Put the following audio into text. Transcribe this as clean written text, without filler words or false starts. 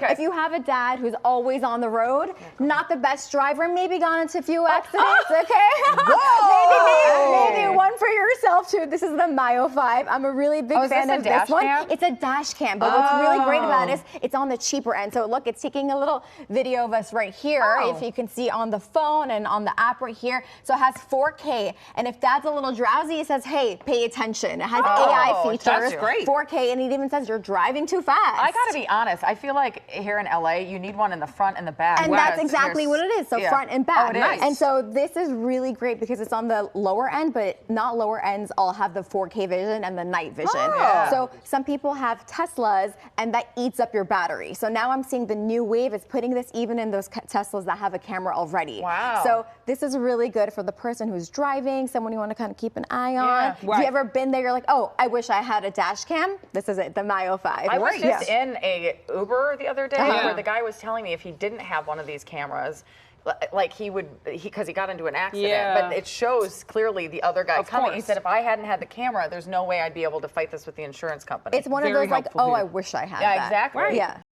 If you have a dad who's always on the road, not the best driver, maybe gone into a few accidents, okay? maybe one for yourself too. This is the Miofive. I'm a really big fan of this one. It's a dash cam, but what's really great about it is it's on the cheaper end. So look, it's taking a little video of us right here, if you can see on the phone and on the app right here. So it has 4K, and if dad's a little drowsy, it says, hey, pay attention. It has AI features, that's great. 4K, and it even says you're driving too fast. I gotta be honest, I feel like here in LA, you need one in the front and the back. And that's exactly what it is, so front and back. Nice. And so this is really great because it's on the lower end, but not lower ends all have the 4K vision and the night vision. So some people have Teslas, and that eats up your battery. So now I'm seeing the new wave is putting this even in those Teslas that have a camera already. Wow. So this is really good for the person who's driving, someone you want to kind of keep an eye on. If you ever been there, you're like, oh, I wish I had a dash cam. This is it, the Miofive. I was just in a Uber the other day where the guy was telling me if he didn't have one of these cameras, like because he got into an accident, but it shows clearly the other guy coming. He said, if I hadn't had the camera, there's no way I'd be able to fight this with the insurance company. It's one of those like, oh, I wish I had that. Yeah, exactly. Yeah.